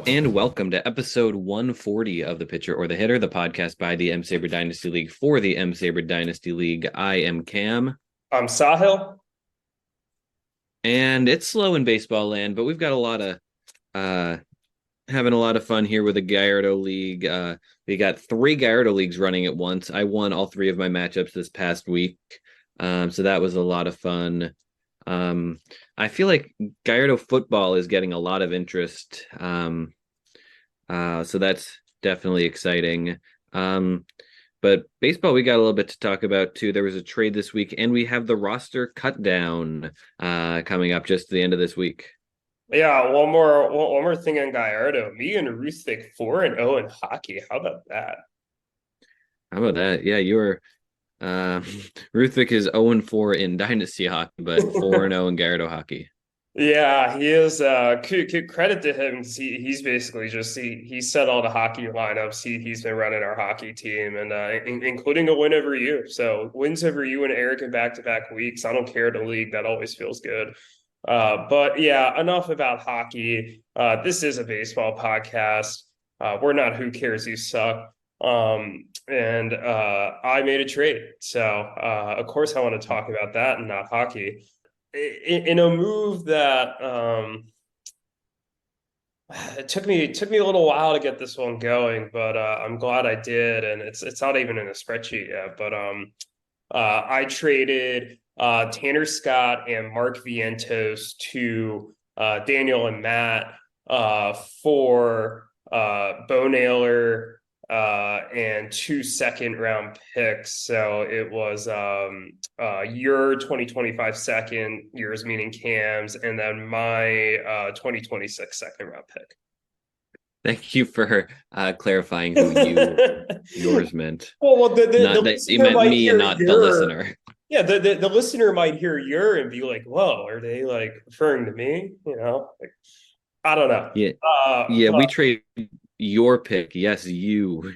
and welcome to episode 140 of The Pitcher or the Hitter, the podcast by the M-SABR Dynasty League for the M-SABR Dynasty League. I am Cam. I'm Sahil. And it's slow in baseball land, but we've got a lot of having a lot of fun here with the Gallardo League. We got 3 Gallardo Leagues running at once. I won all 3 of my matchups this past week. So that was a lot of fun. I feel like Gallardo football is getting a lot of interest. So that's definitely exciting. But baseball, we got a little bit to talk about too. There was a trade this week, and we have the roster cut down coming up just at the end of this week. Yeah, one more thing on Gallardo. Me and Ruthvik 4-0 in hockey. How about that? How about that? Yeah, you're Ruthvik is 0-4 in Dynasty hockey, but 4-0 in Gallardo hockey. Yeah, he is. Credit to him. He's basically just he set all the hockey lineups. He's been running our hockey team, and including a win every year. So wins every year and Eric in back-to-back weeks. I don't care the league. That always feels good. But yeah, enough about hockey. This is a baseball podcast. We're not who cares you suck. And I made a trade. So of course I want to talk about that and not hockey. In a move that it took me a little while to get this one going, but I'm glad I did, and it's not even in a spreadsheet yet. But I traded Tanner Scott and Mark Vientos to Daniel and Matt for Bo Naylor and 2 second-round picks. So it was your 2025 second, yours meaning Cam's, and then my 2026 second-round pick. Thank you for clarifying who yours meant. Well, the Not that you meant me and not the listener. Yeah, the listener might hear your and be like, "Whoa, are they like referring to me?" You know, like, I don't know. Yeah, we trade your pick. Yes, you,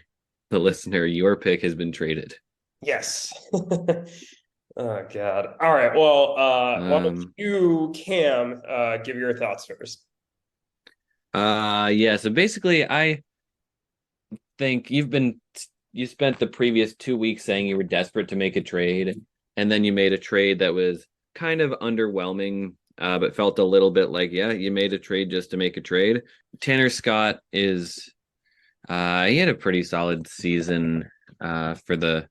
the listener, your pick has been traded. Yes. Oh God. All right. Well, why don't you, Cam, give your thoughts first? Yeah, so basically I think you spent the previous 2 weeks saying you were desperate to make a trade, and then you made a trade that was kind of underwhelming, but felt a little bit like, yeah, you made a trade just to make a trade. Tanner Scott is he had a pretty solid season for the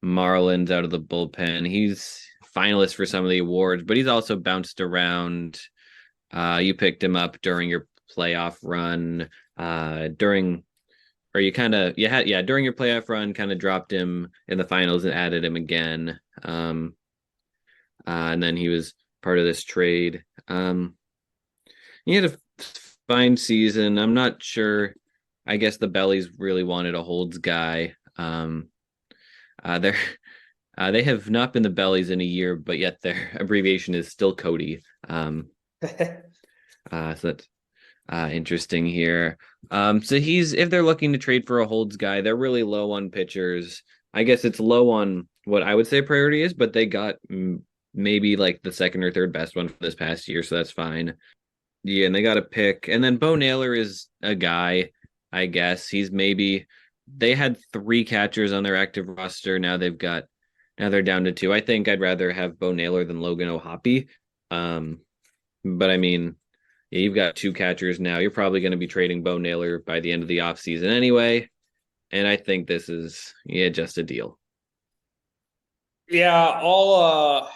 Marlins out of the bullpen. He's finalist for some of the awards, but he's also bounced around. You picked him up during your playoff run, during your playoff run, kind of dropped him in the finals and added him again. And then he was part of this trade. He had a fine season. I'm not sure. I guess the Bellies really wanted a holds guy. They have not been the Bellies in a year, but yet their abbreviation is still Cody. So that's interesting here. So if they're looking to trade for a holds guy, they're really low on pitchers. I guess it's low on what I would say priority is, but they got maybe like the second or third best one for this past year, so that's fine. Yeah, and they got a pick. And then Bo Naylor is a guy, I guess. They had 3 catchers on their active roster. Now they're down to 2. I think I'd rather have Bo Naylor than Logan O'Hoppe. But I mean, yeah, you've got 2 catchers now. You're probably going to be trading Bo Naylor by the end of the offseason anyway. And I think this is just a deal. Yeah, I'll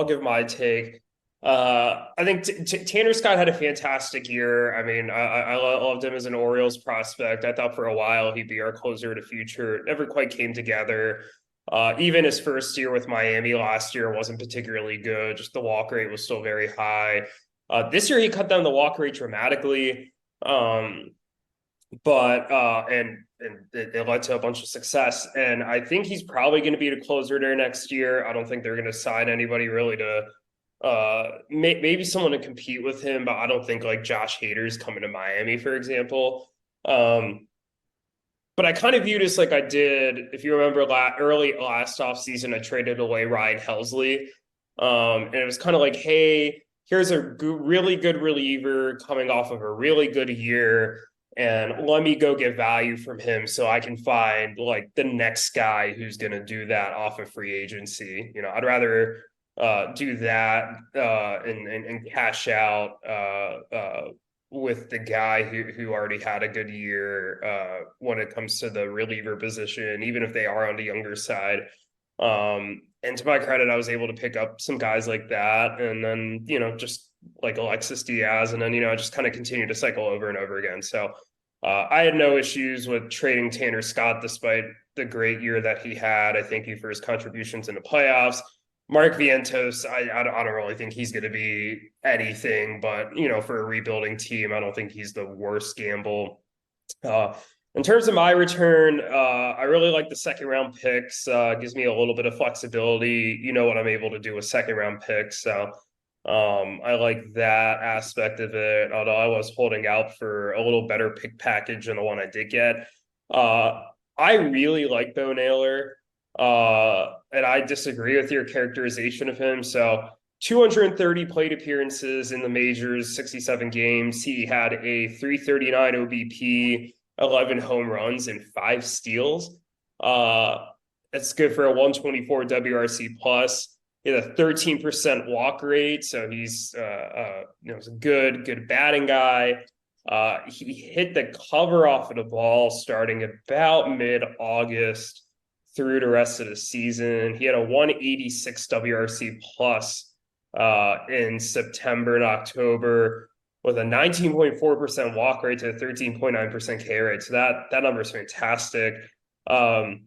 give my take. I think Tanner Scott had a fantastic year. I mean, I loved him as an Orioles prospect. I thought for a while he'd be our closer to future. It never quite came together. Even his first year with Miami last year wasn't particularly good. Just the walk rate was still very high. This year he cut down the walk rate dramatically. But it led to a bunch of success. And I think he's probably going to be the closer there next year. I don't think they're going to sign anybody really to maybe someone to compete with him, but I don't think like Josh Hader's coming to Miami, for example. But I kind of viewed this like I did, if you remember early last offseason, I traded away Ryan Helsley. And it was kind of like, hey, here's a really good reliever coming off of a really good year, and let me go get value from him so I can find like the next guy who's going to do that off of free agency. I'd rather do that and cash out with the guy who already had a good year when it comes to the reliever position, even if they are on the younger side. And to my credit, I was able to pick up some guys like that, and then just like Alexis Diaz, and then I just kind of continue to cycle over and over again. So I had no issues with trading Tanner Scott despite the great year that he had. I thank you for his contributions in the playoffs. Mark Vientos, I don't really think he's going to be anything, but for a rebuilding team, I don't think he's the worst gamble. In terms of my return, I really like the second round picks. Gives me a little bit of flexibility. You know what I'm able to do with second round picks. So I like that aspect of it, although I was holding out for a little better pick package than the one I did get. I really like Bo Naylor, and I disagree with your characterization of him. So 230 plate appearances in the majors, 67 games. He had a 339 OBP, 11 home runs, and 5 steals. It's good for a 124 WRC plus. He had a 13% walk rate, so he's a good batting guy. He hit the cover off of the ball starting about mid-August through the rest of the season. He had a 186 WRC plus in September and October with a 19.4% walk rate to a 13.9% K rate. So that number is fantastic. I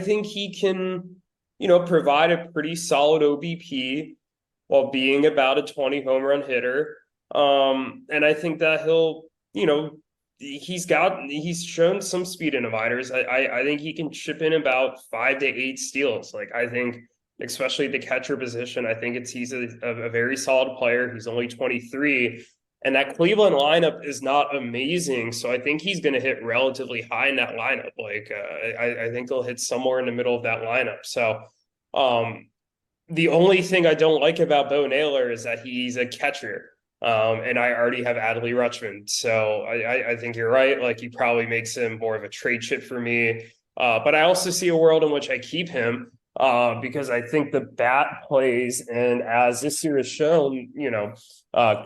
think he can provide a pretty solid OBP while being about a 20 home run hitter. And I think that he's shown some speed in the minors. I think he can chip in about 5 to 8 steals. Like, I think, especially the catcher position, I think he's a very solid player. He's only 23. And that Cleveland lineup is not amazing. So I think he's going to hit relatively high in that lineup. Like, I think he'll hit somewhere in the middle of that lineup. So the only thing I don't like about Bo Naylor is that he's a catcher. And I already have Adley Rutschman. So I think you're right. Like, he probably makes him more of a trade chip for me. But I also see a world in which I keep him because I think the bat plays. And as this year has shown,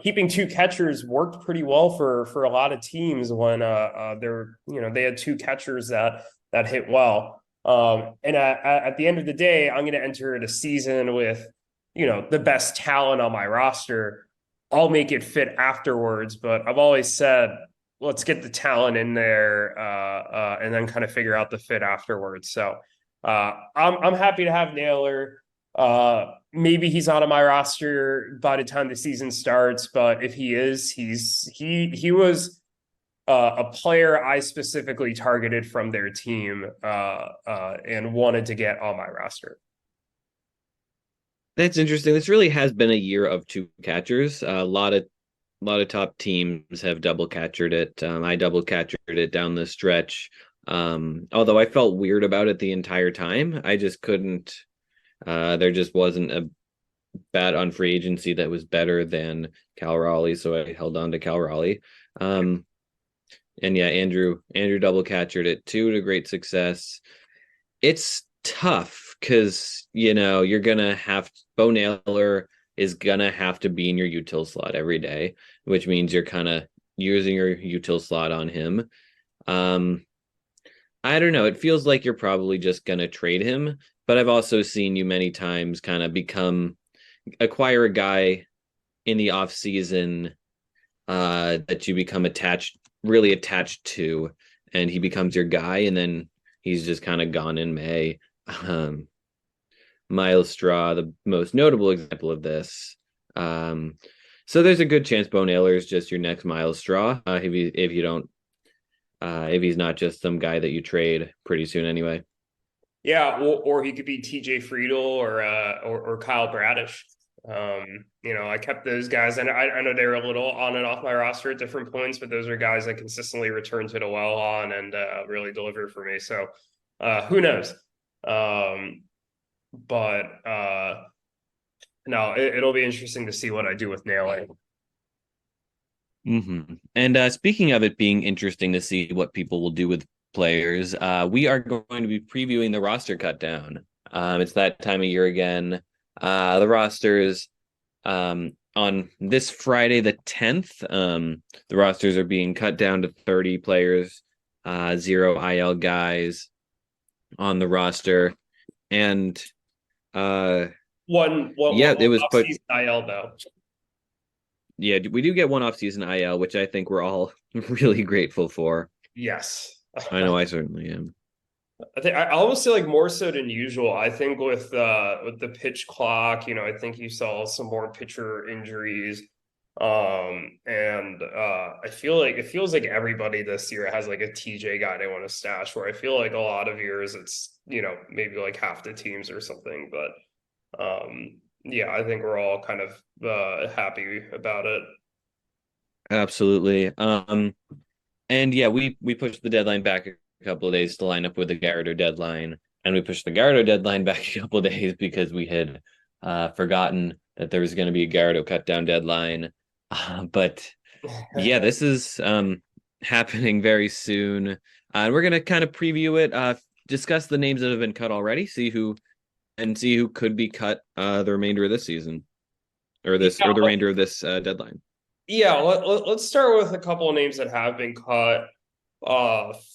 keeping 2 catchers worked pretty well for a lot of teams when they had 2 catchers that hit well. And at the end of the day, I'm going to enter the season with, the best talent on my roster. I'll make it fit afterwards, but I've always said, let's get the talent in there and then kind of figure out the fit afterwards. So I'm happy to have Naylor. Maybe he's not on my roster by the time the season starts, but if he is, he was a player I specifically targeted from their team and wanted to get on my roster. That's interesting. This really has been a year of 2 catchers. A lot of top teams have double catchered it. I double catchered it down the stretch. Although I felt weird about it the entire time. I just couldn't. There just wasn't a bat on free agency that was better than Cal Raleigh, so I held on to Cal Raleigh. And yeah, Andrew double catchered it too to great success. It's tough because you're gonna have Bo Naylor is gonna have to be in your util slot every day, which means you're kind of using your util slot on him. I don't know. It feels like you're probably just gonna trade him, but I've also seen you many times kind of acquire a guy in the off season that you become really attached to, and he becomes your guy, and then he's just kind of gone in May. Miles Straw, the most notable example of this. So there's a good chance Bo Naylor is just your next Miles Straw if he's not just some guy that you trade pretty soon anyway. Yeah, or he could be TJ Friedel or Kyle Bradish. I kept those guys, and I know they were a little on and off my roster at different points, but those are guys I consistently return to the well on and really deliver for me. So who knows? But No, it'll be interesting to see what I do with Naylor. And speaking of it being interesting to see what people will do with players, we are going to be previewing the roster cut down. It's that time of year again. The rosters on this Friday the 10th, the rosters are being cut down to 30 players, zero IL guys on the roster. And One yeah, it was put. off-season IL though. Yeah, we do get one off-season IL, which I think we're all really grateful for. Yes. I know I certainly am. I think I almost say like more so than usual. I think with the pitch clock, I think you saw some more pitcher injuries. And I feel like it feels like everybody this year has like a TJ guy they want to stash, where I feel like a lot of years it's, maybe like half the teams or something. But yeah, I think we're all kind of happy about it. Absolutely. And yeah, we pushed the deadline back a couple of days to line up with the Garretter deadline, and we pushed the Garretter deadline back a couple of days because we had forgotten that there was going to be a Garretter cut down deadline. But yeah, this is happening very soon, and we're gonna kind of preview it, discuss the names that have been cut already, see who could be cut the remainder of this season, or the remainder of this deadline. Yeah, let's start with a couple of names that have been cut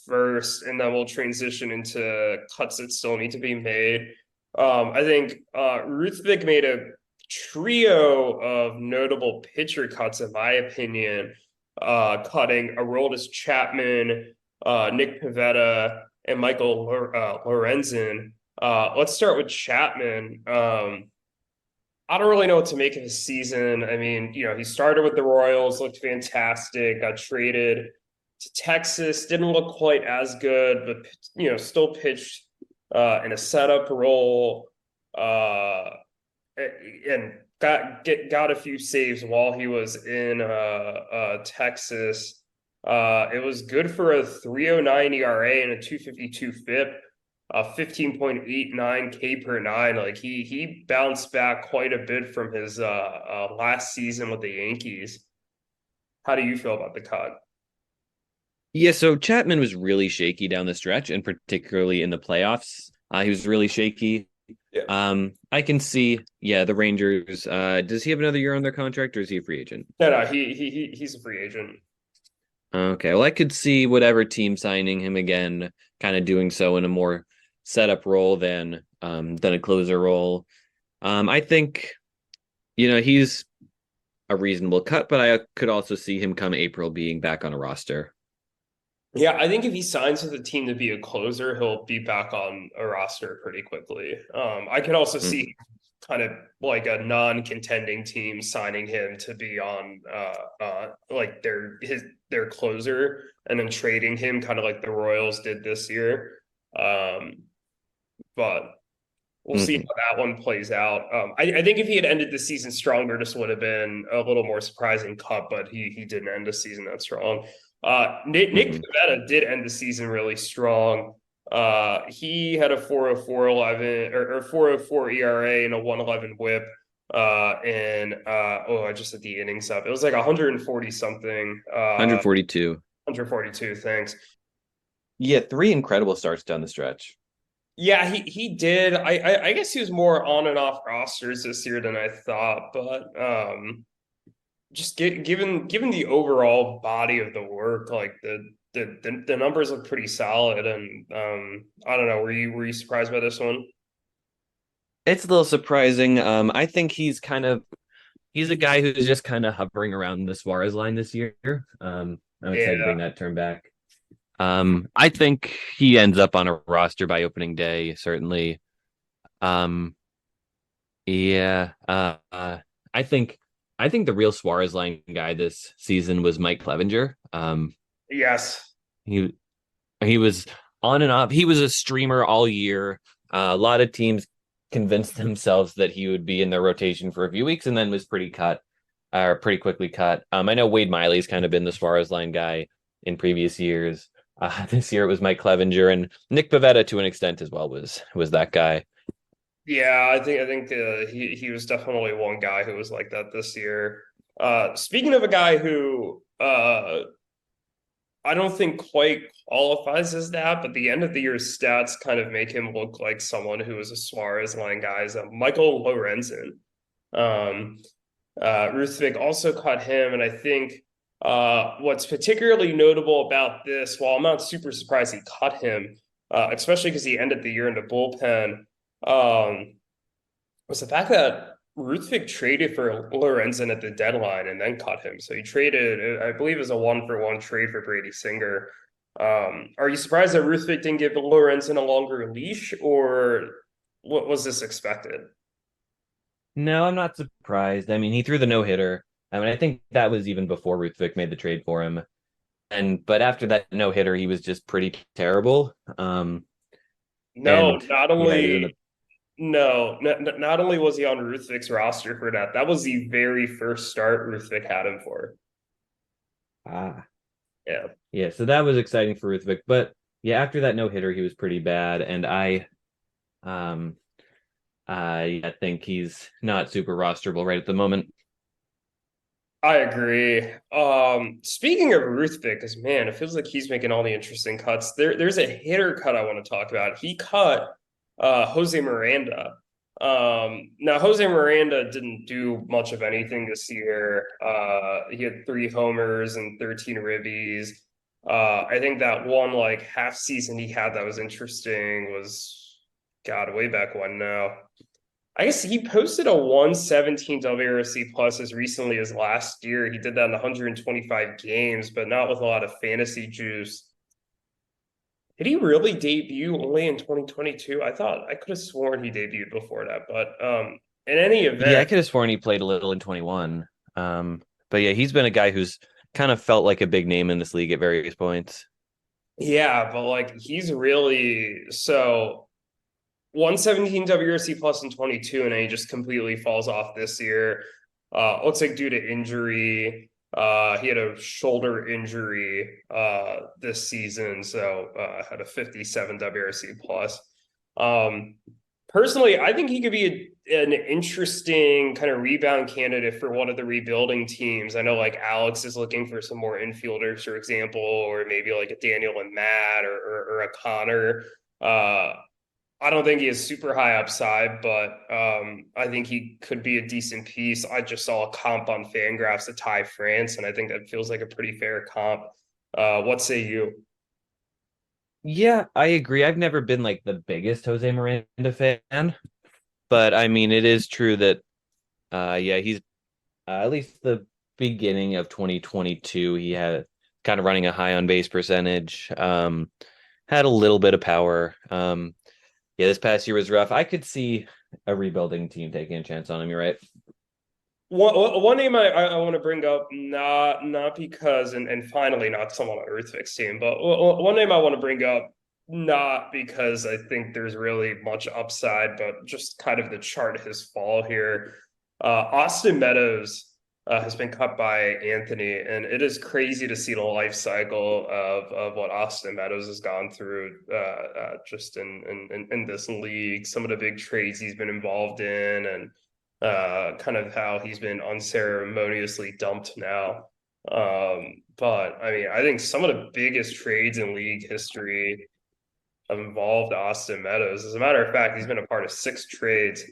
first, and then we'll transition into cuts that still need to be made. I think Ruthvik made a trio of notable pitcher cuts, in my opinion, cutting Aroldis Chapman, Nick Pivetta, and Michael Lorenzen. Let's start with Chapman. I don't really know what to make of his season. I mean, he started with the Royals, looked fantastic, got traded to Texas, didn't look quite as good, but still pitched in a setup role, and got a few saves while he was in Texas. It was good for a 3.09 ERA and a 2.52 FIP. 15.89 K per nine. Like he bounced back quite a bit from his last season with the Yankees. How do you feel about the cut? Yeah, so Chapman was really shaky down the stretch, and particularly in the playoffs. He was really shaky. Yeah. I can see, yeah, the Rangers. Does he have another year on their contract, or is he a free agent? No, he's a free agent. Okay, well, I could see whatever team signing him again, kind of doing so in a more setup role than a closer role. I think, he's a reasonable cut, but I could also see him come April being back on a roster. Yeah, I think if he signs with a team to be a closer, he'll be back on a roster pretty quickly. I could also see kind of like a non-contending team signing him to be on like their closer, and then trading him kind of like the Royals did this year. But we'll see how that one plays out. I think if he had ended the season stronger, this would have been a little more surprising cut, but he didn't end the season that strong. Nick Pivetta did end the season really strong. He had a 4.04 or 4.04 ERA and a 1.11 WHIP. I just had the innings up. It was like 140 something. 142. 142. Thanks. Yeah, 3 incredible starts down the stretch. Yeah, he did. I guess he was more on and off rosters this year than I thought, but just given the overall body of the work, like the numbers look pretty solid, and I don't know. Were you surprised by this one? It's a little surprising. I think he's a guy who's just kind of hovering around the Suarez line this year. I'm excited to bring that term back. I think he ends up on a roster by opening day, certainly. Yeah. I think the real Suarez line guy this season was Mike Clevenger. Yes. He was on and off. He was a streamer all year. A lot of teams convinced themselves that he would be in their rotation for a few weeks and then was pretty quickly cut. I know Wade Miley's kind of been the Suarez line guy in previous years. This year it was Mike Clevenger, and Nick Pivetta to an extent as well was that guy. Yeah, I think he was definitely one guy who was like that this year. Speaking of a guy who I don't think quite qualifies as that, but the end of the year stats kind of make him look like someone who is a Suarez line guy. Is Michael Lorenzen. Um, Ruthvik also caught him, and I think what's particularly notable about this, while I'm not super surprised he caught him, especially because he ended the year in the bullpen, um, was the fact that Ruthvik traded for Lorenzen at the deadline and then cut him. So he traded, I believe, it was a 1-for-1 trade for Brady Singer. Are you surprised that Ruthvik didn't give Lorenzen a longer leash, or what was this expected? No, I'm not surprised. I mean, he threw the no hitter. I mean, I think that was even before Ruthvik made the trade for him. And but after that no hitter, he was just pretty terrible. No, And not yeah, he was in the only no, not only was he on Ruthvik's roster for that, that was the very first start Ruthvik had him for. ah Yeah. yeah. So that was exciting for Ruthvik, but yeah, after that no hitter, he was pretty bad. And um I think he's not super rosterable right at the moment. I agree. Speaking of Ruthvik, because man, it feels like he's making all the interesting cuts. There's a hitter cut I want to talk about. He cut Jose Miranda. Now Jose Miranda didn't do much of anything this year. He had 3 homers and 13 ribbies. I think that one like half season he had that was interesting was God way back when now. I guess he posted a 117 WRC plus as recently as last year. He did that in 125 games, but not with a lot of fantasy juice. Did he really debut only in 2022? I thought I could have sworn he debuted before that, but in any Yeah, I event, could have sworn he played a little in 21. But yeah, he's been a guy who's kind of felt like a big name in this league at various points. yeah, but like he's really so 117 WRC plus in 22, and then he just completely falls off this year. Looks like due to injury. He had a shoulder injury this season, so had a 57 WRC plus. Um, Personally, I think he could be an interesting kind of rebound candidate for one of the rebuilding teams. I know like Alex is looking for some more infielders, for example, or maybe like a Daniel and Matt or a Connor. I don't think he has super high upside, but I think he could be a decent piece. I just saw a comp on Fangraphs to Ty France, and I think that feels like a pretty fair comp. What say you? Yeah, I agree. I've never been like the biggest Jose Miranda fan, but I mean, it is true that yeah, he's at least the beginning of 2022, he had kind of running a high on base percentage, had a little bit of power. Yeah, this past year was rough. I could see a rebuilding team taking a chance on him. You're right. One name I want to bring up, not because and finally not someone on Earthfix team, but one name I want to bring up, not because I think there's really much upside, but just kind of the chart his fall here. Austin Meadows has been cut by Anthony, and it is crazy to see the life cycle of what Austin Meadows has gone through just in this league. Some of the big trades he's been involved in, and kind of how he's been unceremoniously dumped now. But I mean, I think some of the biggest trades in league history have involved Austin Meadows. As a matter of fact, he's been a part of 6 trades.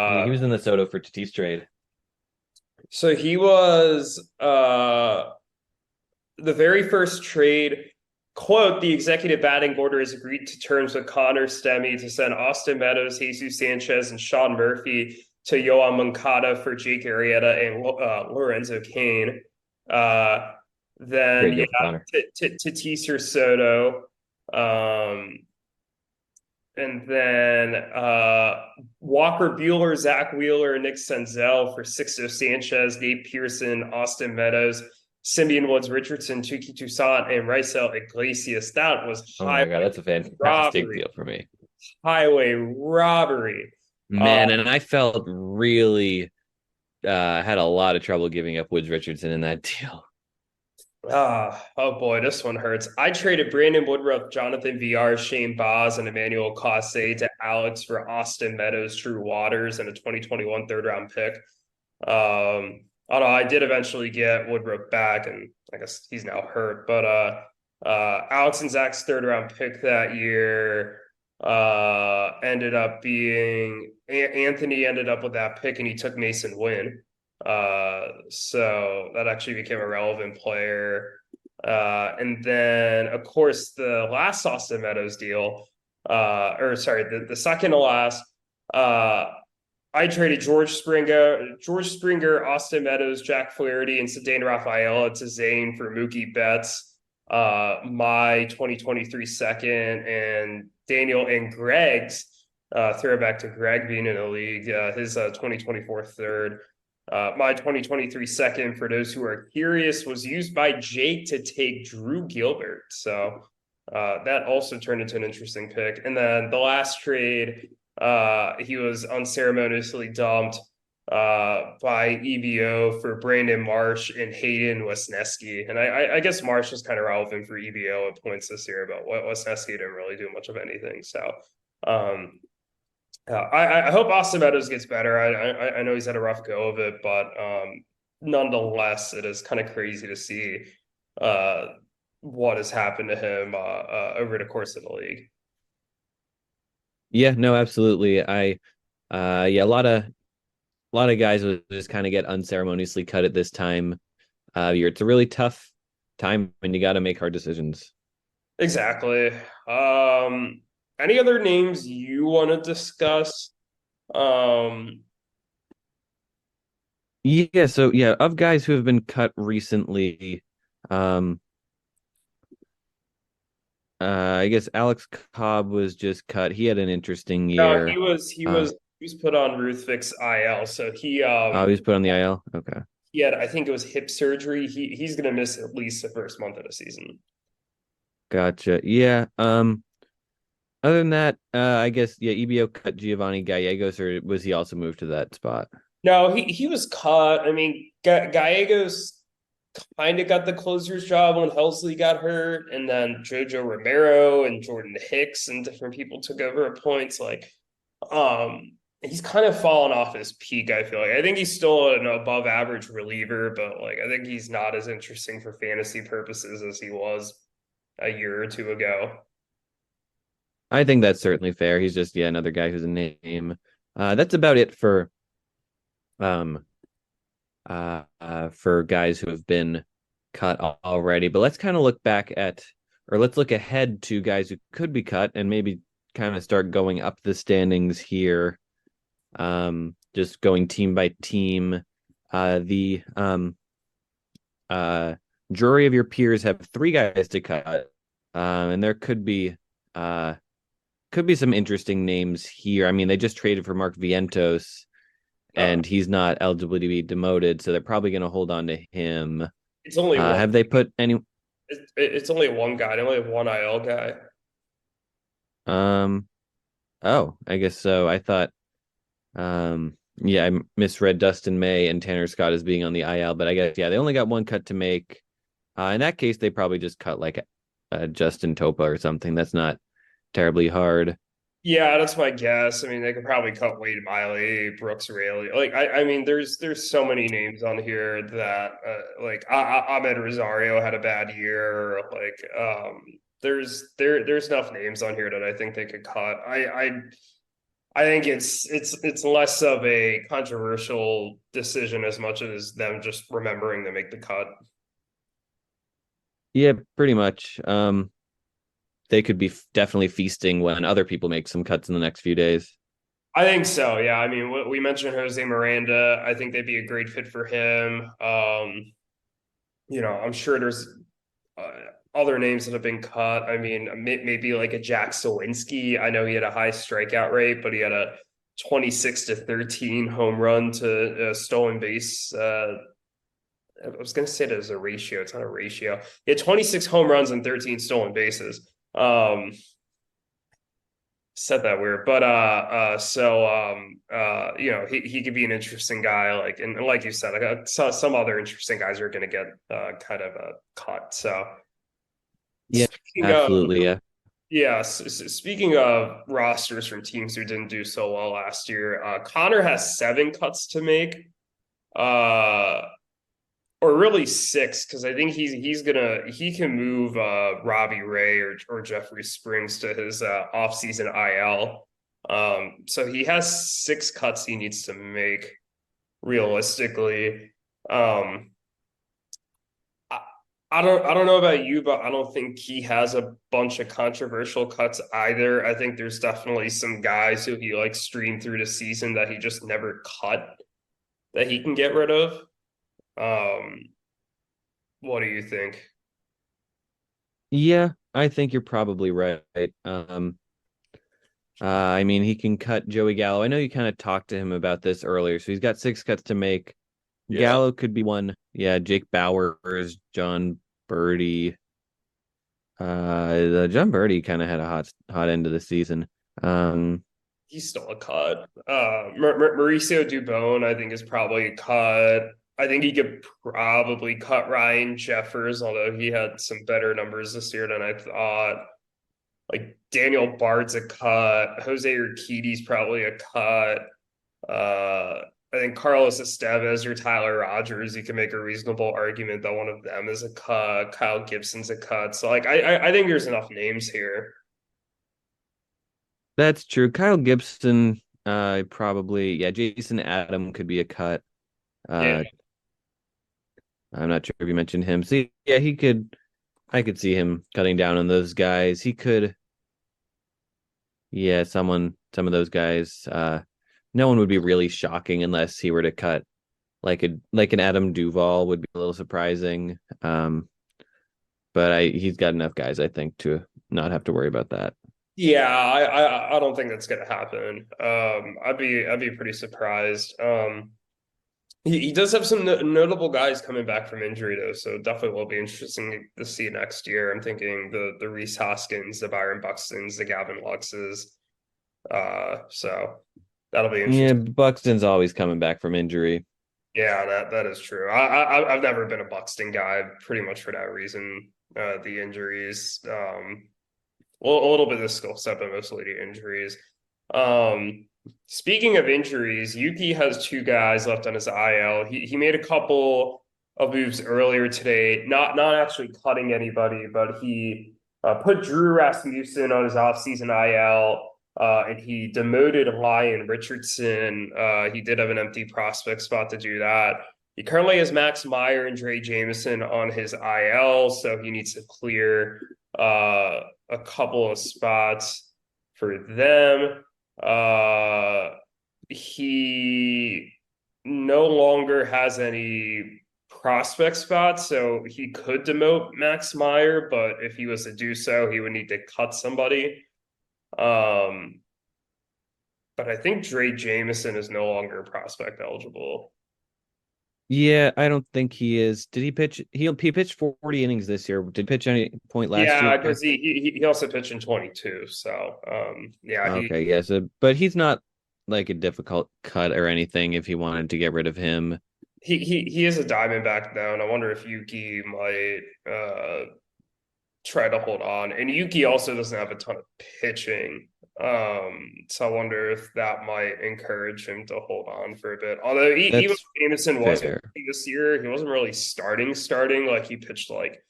Yeah, he Uh, was in the Soto for Tatis trade. so he was the very first trade. Quote, the executive batting order has agreed to terms with Connor Stemme to send Austin Meadows, Jesus Sanchez, and Sean Murphy to Yoan Moncada for Jake Arrieta and Lorenzo Kane. Then, Great yeah, deal for Connor. Tatis Soto. Um, and then Walker Bueller, Zach Wheeler, Nick Senzel for Sixto Sanchez, Dave Pearson, Austin Meadows, Simeon Woods Richardson, Tuki Toussaint, and Raisel Iglesias. That was Oh my God, that's a fantastic robbery. deal for me. Highway robbery. Man, and I felt really had a lot of trouble giving up Woods Richardson in that deal. Oh boy, this one hurts. I traded Brandon Woodruff, Jonathan VR, Shane Baz, and Emmanuel Cosse to Alex for Austin Meadows, Drew Waters, and a 2021 third round pick. Although I did eventually get Woodruff back, and I guess he's now hurt. But Alex and Zach's third round pick that year ended up being Anthony ended up with that pick, and he took Mason Wynn. So that actually became a relevant player. And then, of course, the last Austin Meadows deal, or sorry, the second to last, I traded George Springer, Austin Meadows, Jack Flaherty, and Ceddanne Rafaela to Zane for Mookie Betts, my 2023 second, and Daniel and Greg's throwback to Greg being in the league, his 2024 third. My 2023 second, for those who are curious, was used by Jake to take Drew Gilbert. So that also turned into an interesting pick. And then the last trade, he was unceremoniously dumped by EBO for Brandon Marsh and Hayden Wesneski. And I guess Marsh is kind of relevant for EBO at points this year, but Wesneski didn't really do much of anything. So I hope Austin Meadows gets better. I know he's had a rough go of it, but nonetheless, it is kind of crazy to see what has happened to him over the course of the league. Yeah, no, absolutely. Yeah, a lot of guys will just kind of get unceremoniously cut at this time of year. It's a really tough time and you got to make hard decisions. Exactly. Any other names you want to discuss? Yeah, so yeah, of guys who have been cut recently, um, I guess Alex Cobb was just cut. He had an interesting No, year. he was put on Ruth Fix IL, so Oh, he was put on the IL. Okay. he had, I think it was hip surgery. He's gonna miss at least the first month of the season. Gotcha. Yeah. Other than that, I guess yeah, EBO cut Giovanni Gallegos, or was he also moved to that spot? No, he was cut. I mean, Gallegos kind of got the closer's job when Helsley got hurt, and then Jojo Romero and Jordan Hicks and different people took over at points. Like, he's kind of fallen off his peak. I feel like I think he's still an above average reliever, but like I think he's not as interesting for fantasy purposes as he was a year or two ago. I think that's certainly fair. He's just yeah, another guy who's a name. That's about it um for guys who have been cut already. But let's kind of look back at, or let's look ahead to guys who could be cut and maybe kind of start going up the standings here. Just going team by team. The jury of your peers have three guys to cut. And there could be some interesting names here. I mean, they just traded for Mark Vientos and he's not eligible to be demoted, so they're probably going to hold on to him. It's only one. Have they put any? It's only one guy. They only have one IL guy. Oh, I guess so. I thought, yeah, I misread Dustin May and Tanner Scott as being on the IL, but I guess yeah, they only got one cut to make. In that case, they probably just cut like Justin Topa or something. That's not terribly hard. Yeah, that's my guess. I mean, they could probably cut Wade Miley, Brooks Raley. Like, I mean, there's so many names on here that, like, Ahmed Rosario had a bad year. Like, there's enough names on here that I think they could cut. I think it's less of a controversial decision as much as them just remembering to make the cut. Yeah, pretty much. They could be definitely feasting when other people make some cuts in the next few days. I think so. Yeah. I mean, we mentioned Jose Miranda. I think they'd be a great fit for him. I'm sure there's other names that have been cut. I mean, maybe like a Jack Sawinski. I know he had a high strikeout rate, but he had a 26-13 home run to stolen base. I was going to say that as a ratio. It's not a ratio. He had 26 home runs and 13 stolen bases. said that weird, but you know, he could be an interesting guy, like, and like you said, like, some other interesting guys are going to get kind of a cut. So Yeah, speaking of, absolutely. Yeah. yeah, speaking of rosters from teams who didn't do so well last year, Connor has 7 cuts to make, uh, or really 6, because I think he can move Robbie Ray or Jeffrey Springs to his offseason IL. So he has 6 cuts he needs to make realistically. Um, I don't know about you, but I don't think he has a bunch of controversial cuts either. I think there's definitely some guys who he like streamed through the season that he just never cut that he can get rid of. Um, what do you think? Yeah, I think you're probably right. I mean, he can cut Joey Gallo. I know you kind of talked to him about this earlier, so he's got 6 cuts to make. Yeah. Gallo could be one. Yeah, Jake Bowers, John Birdie. The John Birdie kind of had a hot end of the season. Um, He's still a cut. Mauricio Dubon, I think, is probably a cut. I think he could probably cut Ryan Jeffers, although he had some better numbers this year than I thought. Like Daniel Bard's a cut. Jose Urquidy's probably a cut. I think Carlos Estevez or Tyler Rogers, you can make a reasonable argument that one of them is a cut. Kyle Gibson's a cut. So like I think there's enough names here. that's true. Kyle Gibson, probably. Yeah, Jason Adam could be a cut. Yeah. Uh, I'm not sure if you mentioned him. See, yeah, he could. I could see him cutting down on those guys. He could. Yeah, some of those guys. No one would be really shocking unless he were to cut like an Adam Duvall would be a little surprising. But he's got enough guys, I think, to not have to worry about that. Yeah, I don't think that's gonna happen. I'd be pretty surprised. He does have some notable guys coming back from injury though, so definitely will be interesting to see next year. I'm thinking the Reese Hoskins, the Byron Buxtons, the Gavin Luxes. So that'll be Yeah, interesting. Buxton's always coming back from injury. Yeah, that is true. I've never been a Buxton guy, pretty much for that reason. The injuries, well, a little bit of the skill set, but mostly the injuries. Um, Speaking of injuries, Yuki has 2 guys left on his IL. He made a couple of moves earlier today, not actually cutting anybody, but he put Drew Rasmussen on his offseason IL. And he demoted Lyon Richardson. He did have an empty prospect spot to do that. He currently has Max Meyer and Dre Jameson on his IL, so he needs to clear a couple of spots for them. He no longer has any prospect spots, so he could demote Max Meyer, but if he was to do so, he would need to cut somebody. But I think Dre Jameson is no longer prospect eligible. Yeah, I don't think he is. Did he pitch? He pitched 40 innings this year. Did he pitch any point last Yeah, year? because he also pitched in 22. So yeah, Okay, yeah, so but he's not like a difficult cut or anything if he wanted to get rid of him. he is a Diamondback now, and I wonder if Yuki might try to hold on. And Yuki also doesn't have a ton of pitching. So I wonder if that might encourage him to hold on for a bit. Although even That's Jameson wasn't fair. this year, he wasn't really starting. Like he pitched like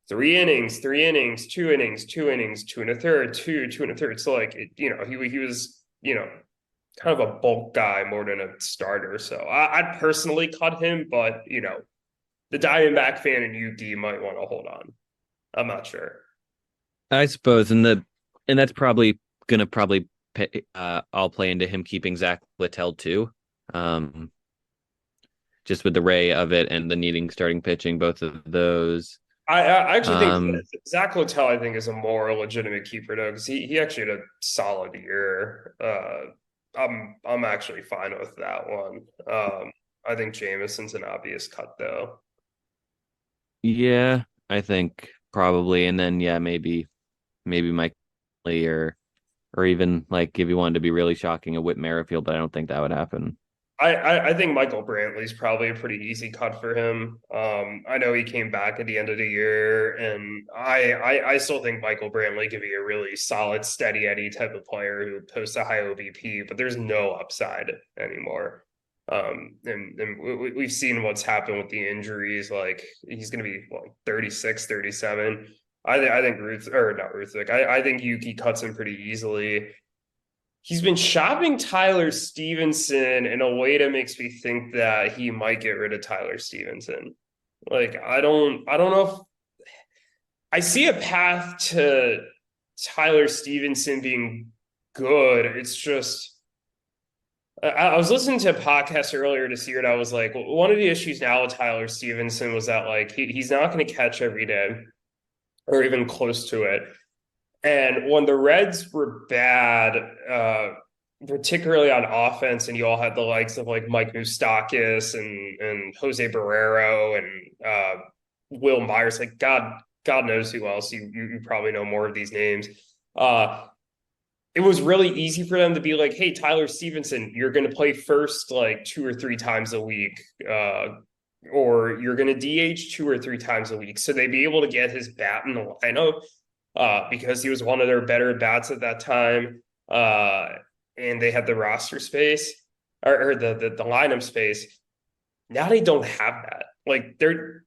3 innings, 3 innings, 2 innings, 2 innings, 2 1/3, two and a third. So like he was kind of a bulk guy more than a starter. So I'd personally cut him, but the Diamondback fan in UD might want to hold on. I'm not sure. I suppose, and that's probably all play into him keeping Zach Littell too. Um, just with the Ray of it and the needing starting pitching, both of those. I actually think Um, Zach Littell, I think, is a more legitimate keeper though, because he actually had a solid year. I'm actually fine with that one. I think Jameson's an obvious cut though. yeah, I think probably, and then yeah, maybe Mike Lee or or even like if you wanted to be really shocking, a Whit Merrifield, but I don't think that would happen. I think Michael Brantley's probably a pretty easy cut for him. I know he came back at the end of the year, and I still think Michael Brantley could be a really solid, steady Eddie type of player who posts a high OBP, but there's no upside anymore. And we've seen what's happened with the injuries. Like he's going to be what, 36, 37. I think Ruth or not Ruth. Like I think Yuki cuts him pretty easily. He's been shopping Tyler Stevenson in a way that makes me think that he might get rid of Tyler Stevenson. Like I don't know if I see a path to Tyler Stevenson being good. It's just I was listening to a podcast earlier this year, and I was like, one of the issues now with Tyler Stevenson was that like he's not going to catch every day or even close to it. And when the Reds were bad, particularly on offense, and you all had the likes of like Mike Moustakas and Jose Barrero and Will Myers, like God knows who else. You probably know more of these names. It was really easy for them to be like, hey, Tyler Stevenson, you're going to play first like 2 or 3 times a week, or you're going to DH 2 or 3 times a week. So they'd be able to get his bat in the lineup because he was one of their better bats at that time. And they had the roster space or the lineup space. Now they don't have that. Like they're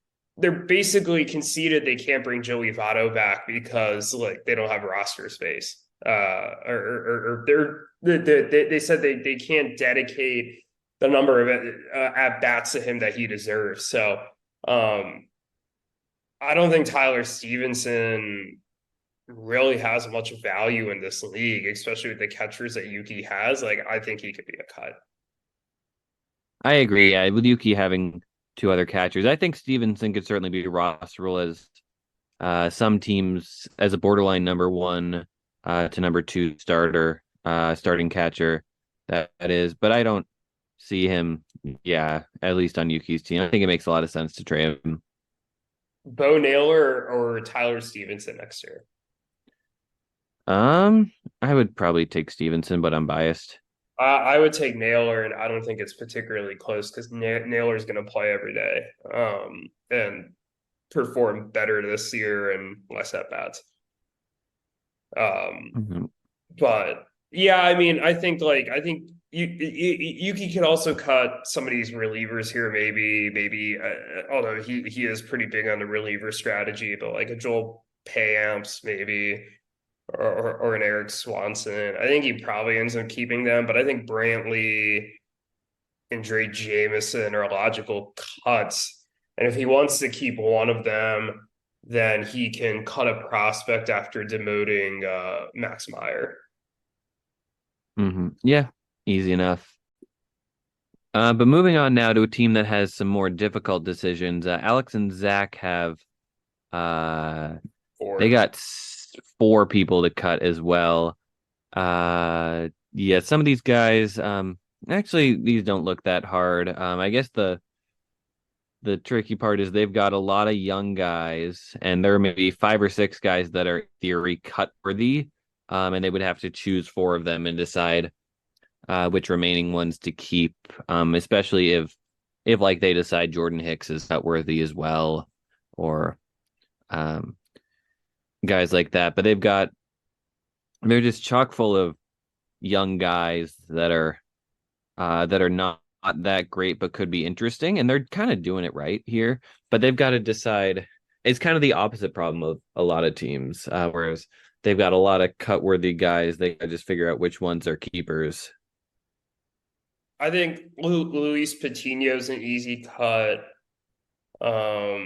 basically conceded they can't bring Joey Votto back because like they don't have roster space. Or they said they can't dedicate the number of at bats to him that he deserves. So I don't think Tyler Stevenson really has much value in this league, especially with the catchers that Yuki has. Like I think he could be a cut. I agree. Yeah, with Yuki having two other catchers, I think Stevenson could certainly be rosterable as some teams as a borderline number one to number two starting catcher. That is, but I don't see him. Yeah, at least on Yuki's team, I think it makes a lot of sense to trade him. Bo Naylor or Tyler Stevenson next year. I would probably take Stevenson, but I'm biased. I would take Naylor, and I don't think it's particularly close because Naylor is going to play every day and perform better this year and less at bats. Mhm. But yeah, I mean, I think Yuki could also cut some of these relievers here, maybe. Although he is pretty big on the reliever strategy, but like a Joel Payamps maybe, or an Eric Swanson. I think he probably ends up keeping them, but I think Brantley and Dre Jameson are logical cuts. And if he wants to keep one of them, then he can cut a prospect after demoting Max Meyer. Yeah, easy enough. But moving on now to a team that has some more difficult decisions. Alex and Zach have they got four people to cut as well. Yeah, some of these guys, actually these don't look that hard. I guess the tricky part is they've got a lot of young guys, and there are maybe 5 or 6 guys that are in theory cut worthy. And they would have to choose 4 of them and decide which remaining ones to keep, especially if like they decide Jordan Hicks is cut worthy as well, or guys like that. But they're just chock full of young guys that are not that great but could be interesting, and they're kind of doing it right here. But they've got to decide. It's kind of the opposite problem of a lot of teams, whereas they've got a lot of cut-worthy guys. They gotta just figure out which ones are keepers. I think Luis Patino's an easy cut. Yeah,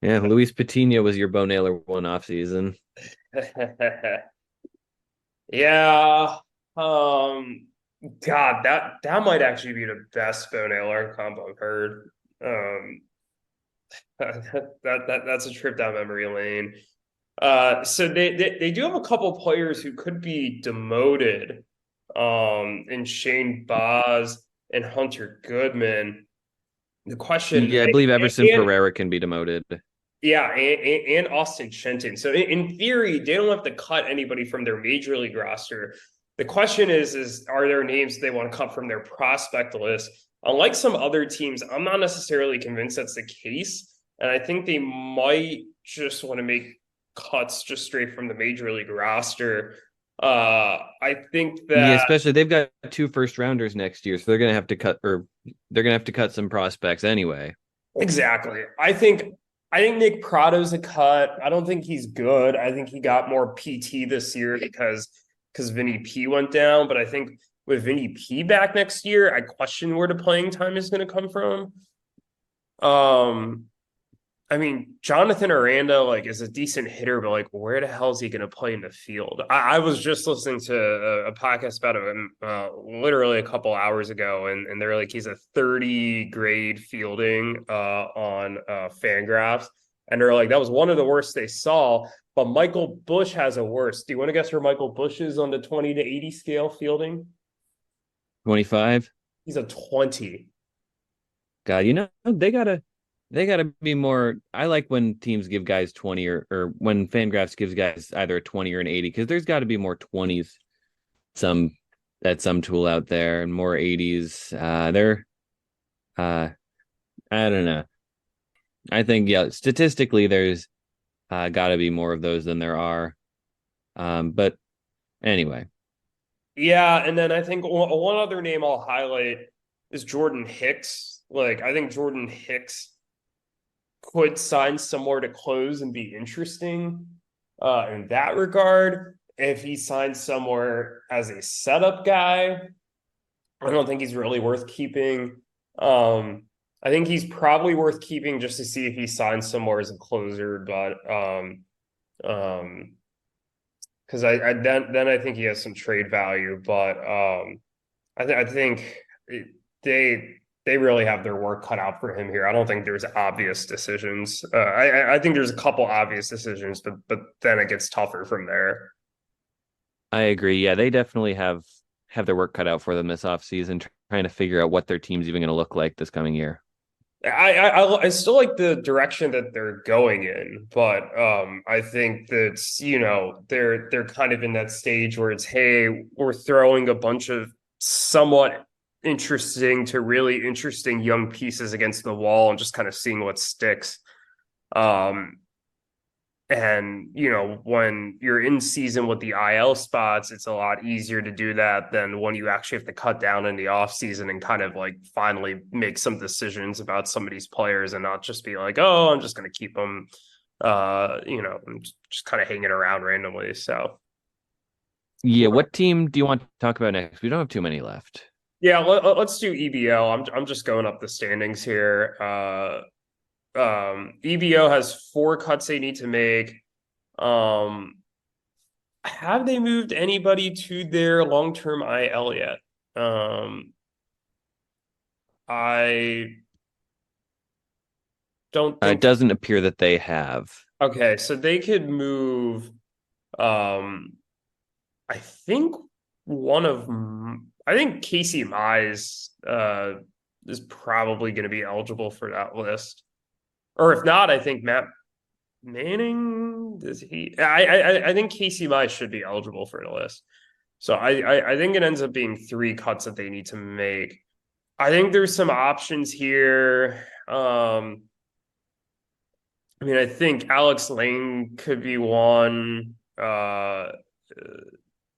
Luis Patino was your Bo Naylor one off season. Yeah. God, that might actually be the best Bo Naylor combo I've heard. That's a trip down memory lane. So they do have a couple players who could be demoted. And Shane Baz and Hunter Goodman. The question, Yeah, I believe Everson Pereira can be demoted. Yeah, and Austin Shenton. So in theory, they don't have to cut anybody from their major league roster. The question is are there names they want to cut from their prospect list? Unlike some other teams, I'm not necessarily convinced that's the case. And I think they might just want to make cuts just straight from the major league roster. I think Yeah, that especially they've got 2 first rounders next year, so they're gonna have to cut, or they're gonna have to cut some prospects anyway. exactly. I think Nick Prado's a cut. I don't think he's good. I think he got more PT this year because Vinny P went down. But I think with Vinny P back next year, I question where the playing time is going to come from. Um, I mean, Jonathan Aranda like is a decent hitter, but like, where the hell is he going to play in the field? I was just listening to a podcast about him literally a couple hours ago, and they're like, he's a 30 grade fielding on Fangraphs, and they're like, that was one of the worst they saw. But Michael Bush has a worse. Do you want to guess where Michael Bush is on the 20 to 80 scale fielding? 25. He's a 20. God, they gotta be more. I like when teams give guys 20, or when Fangraphs gives guys either a 20 or an 80, because there's got to be more 20s some at some tool out there, and more 80s. Uh I don't know. I think, yeah, statistically there's got to be more of those than there are. But anyway, Yeah, and then I think one other name I'll highlight is Jordan Hicks. Like, I think Jordan Hicks could sign somewhere to close and be interesting in that regard. If he signs somewhere as a setup guy, I don't think he's really worth keeping. I think he's probably worth keeping just to see if he signs somewhere as a closer, but um, because I then I think he has some trade value, but I think they they really have their work cut out for him here. I don't think there's obvious decisions. I think there's a couple obvious decisions, but then it gets tougher from there. I agree. Yeah, they definitely have their work cut out for them this offseason, trying to figure out what their team's even going to look like this coming year. I still like the direction that they're going in, but I think that they're kind of in that stage where it's, hey, we're throwing a bunch of somewhat interesting to really interesting young pieces against the wall and just kind of seeing what sticks. Um, and when you're in season with the IL spots, it's a lot easier to do that than when you actually have to cut down in the off season and kind of like finally make some decisions about some of these players and not just be like, oh, I'm just going to keep them, just kind of hanging around randomly. So Yeah, what team do you want to talk about next? We don't have too many left. yeah, let's do EBO. I'm just going up the standings here. EBO has 4 cuts they need to make. Um, have they moved anybody to their long-term IL yet? I don't It think. doesn't appear that they have. Okay, so they could move. Um, I think I think Casey Mize is probably going to be eligible for that list, or if not, I think Matt Manning, does he? I think Casey Mize should be eligible for the list. So I think it ends up being 3 cuts that they need to make. I think there's some options here. I mean, I think Alex Lane could be one. I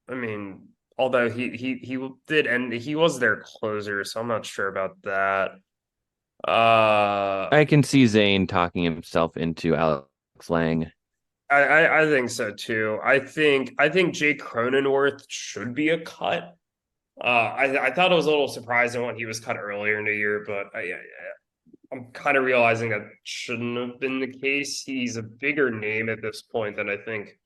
mean, although he did and he was their closer, so I'm not sure about that. I can see Zane talking himself into Alex Lang. I think so too. I think Jake Cronenworth should be a cut. I thought it was a little surprising when he was cut earlier in the year, but I'm kind of realizing that shouldn't have been the case. He's a bigger name at this point than I think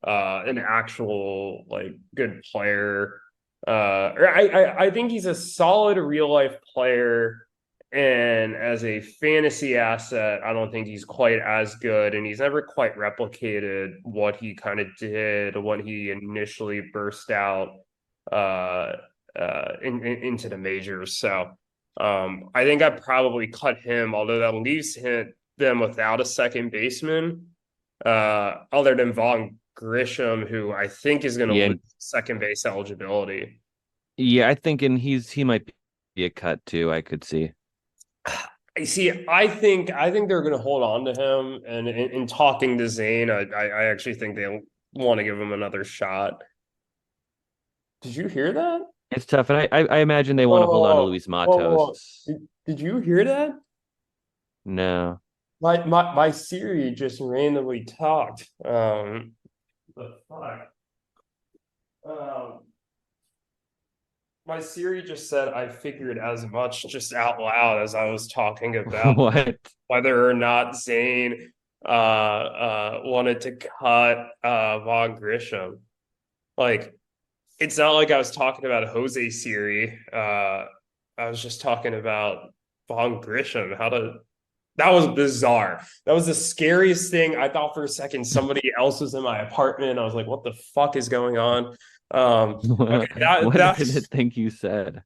an actual like good player. I think he's a solid real life player, and as a fantasy asset, I don't think he's quite as good, and he's never quite replicated what he kind of did when he initially burst out uh, into the majors. So I think I'd probably cut him, although that leaves them without a second baseman, other than Vaughn Grisham, who I think is going to Yeah, lose second base eligibility. yeah, I think, and he might be a cut too. I could see. I see. I think they're going to hold on to him. And in talking to Zane, I actually think they want to give him another shot. Did you hear that? It's tough, and I imagine they want to hold on to Oh, Luis whoa, whoa, whoa. Matos. Did you hear that? No. My Siri just randomly talked. The fuck. Um, my Siri just said I figured as much just out loud as I was talking about What? whether or not Zane wanted to cut Von Grisham. Like, it's not like I was talking about Jose Siri. I was just talking about Von Grisham. That was bizarre. That was the scariest thing. I thought for a second somebody else was in my apartment. I was like, what the fuck is going on? Okay, What did it think you said?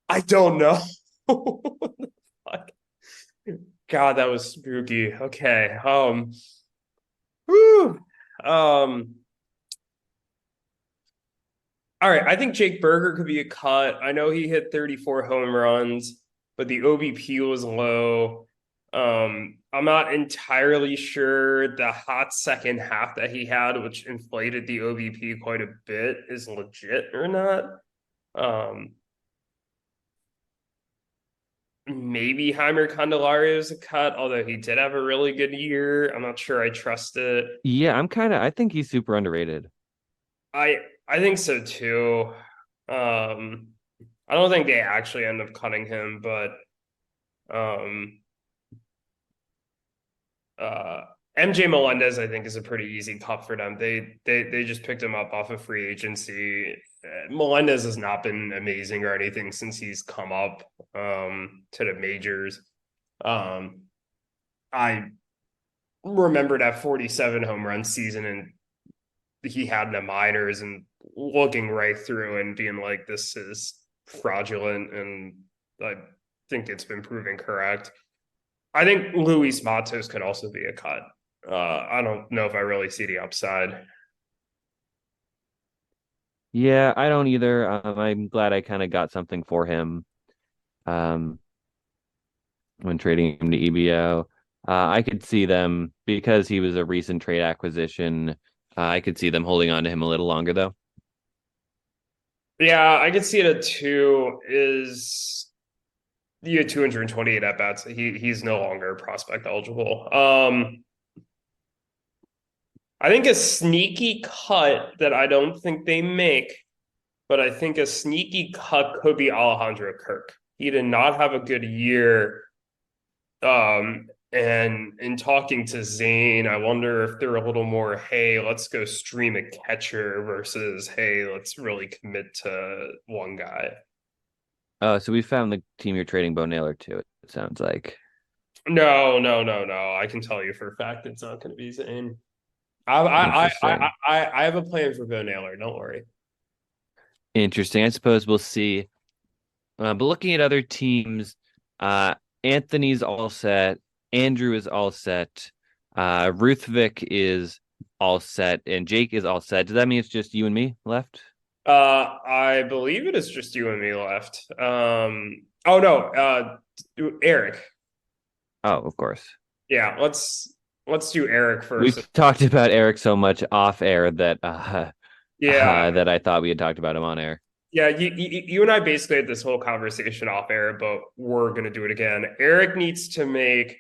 I don't know. What the fuck? God, that was spooky. Okay. Whew. All right, I think Jake Berger could be a cut. I know he hit 34 home runs, but the OBP was low. I'm not entirely sure the hot second half that he had, which inflated the OBP quite a bit, is legit or not. Maybe Heimer Candelario is a cut, although he did have a really good year. I'm not sure I trust it. Yeah, I think he's super underrated. I think so too. I don't think they actually end up cutting him, but um uh MJ Melendez, I think, is a pretty easy cut for them. They just picked him up off of free agency. Melendez has not been amazing or anything since he's come up to the majors. Um I remember that 47 home run season and he had in the minors and looking right through and being like, this is fraudulent. And I think it's been proven correct. I think Luis Matos could also be a cut. I don't know if I really see the upside. Yeah, I don't either. I'm glad I kind of got something for him um, when trading him to EBO. I could see them because he was a recent trade acquisition. I could see them holding on to him a little longer, though. Yeah, I could see it at two. Is he had 228 at bats? He's no longer prospect eligible. I think a sneaky cut that I don't think they make, but I think a sneaky cut could be Alejandro Kirk. He did not have a good year. And in talking to Zane, I wonder if they're a little more, hey, let's go stream a catcher versus, hey, let's really commit to one guy. Oh, so we found the team you're trading Bo Naylor to, it sounds like. No, no, no, no. I can tell you for a fact it's not going to be Zane. Interesting. I have a plan for Bo Naylor. Don't worry. Interesting. I suppose we'll see. But looking at other teams, uh, Anthony's all set. Andrew is all set. Ruthvik is all set, and Jake is all set. Does that mean it's just you and me left? I believe it is just you and me left. Oh no, Eric. Oh, of course. Yeah, let's do Eric We first. talked about Eric so much off air that Yeah, that I thought we had talked about him on air. yeah. You and I basically had this whole conversation off air, but we're gonna do it again. Eric needs to make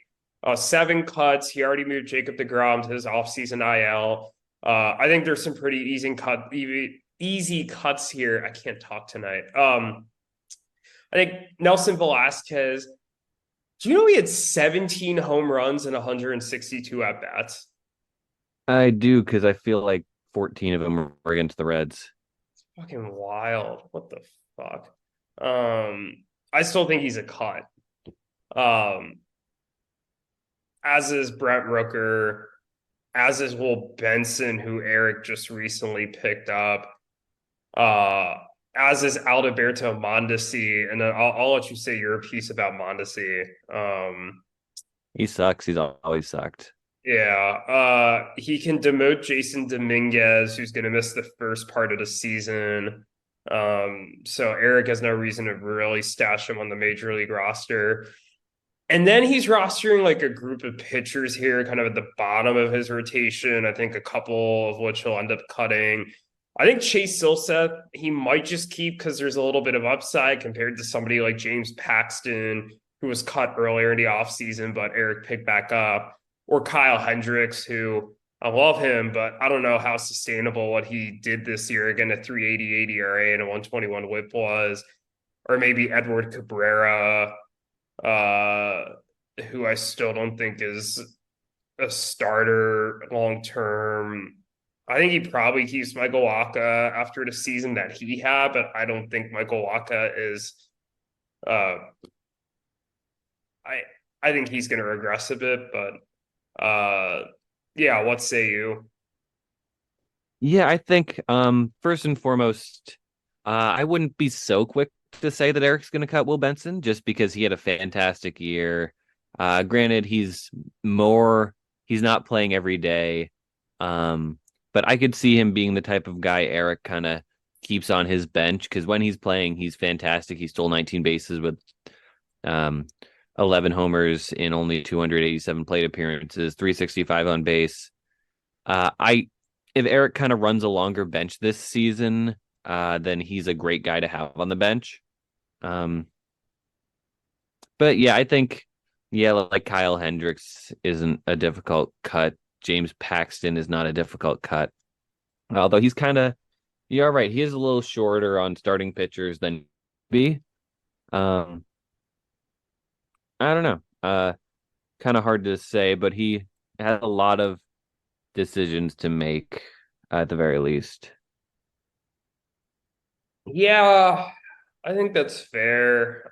7 cuts. He already moved Jacob deGrom to his offseason IL. I think there's some pretty easy cuts here. I can't talk tonight. I think Nelson Velasquez. Do you know he had 17 home runs and 162 at bats? I do because I feel like 14 of them were against the Reds. Fucking wild. What the fuck? I still think he's a cut. Um, as is Brent Rooker, as is Will Benson, who Eric just recently picked up. As is Alberto Mondesi, and then I'll let you say your piece about Mondesi. He sucks. He's always sucked. Yeah, he can demote Jason Dominguez, who's going to miss the first part of the season. So Eric has no reason to really stash him on the major league roster. And then he's rostering like a group of pitchers here, kind of at the bottom of his rotation. I think a couple of which he'll end up cutting. I think Chase Silseth, he might just keep because there's a little bit of upside compared to somebody like James Paxton, who was cut earlier in the offseason, but Eric picked back up, or Kyle Hendricks, who I love him, but I don't know how sustainable what he did this year. Again, a 3.88 ERA and a 121 whip was, or maybe Edward Cabrera, uh, who I still don't think is a starter long term. I think he probably keeps Michael Wacha after the season that he had, but I don't think Michael Wacha is. Uh, I I think he's going to regress a bit, but yeah. What say you? Yeah, I think first and foremost, I wouldn't be so quick to say that Eric's going to cut Will Benson just because he had a fantastic year. Granted, he's not playing every day. Um, but I could see him being the type of guy Eric kind of keeps on his bench because when he's playing, he's fantastic. He stole 19 bases with um 11 homers in only 287 plate appearances, 365 on base. I If Eric kind of runs a longer bench this season, then he's a great guy to have on the bench. Um, but yeah, I think like Kyle Hendricks isn't a difficult cut. James Paxton is not a difficult cut. Although you're right, he is a little shorter on starting pitchers than B. Um, I don't know. Kind of hard to say, but he had a lot of decisions to make at the very least. Yeah, I think that's fair.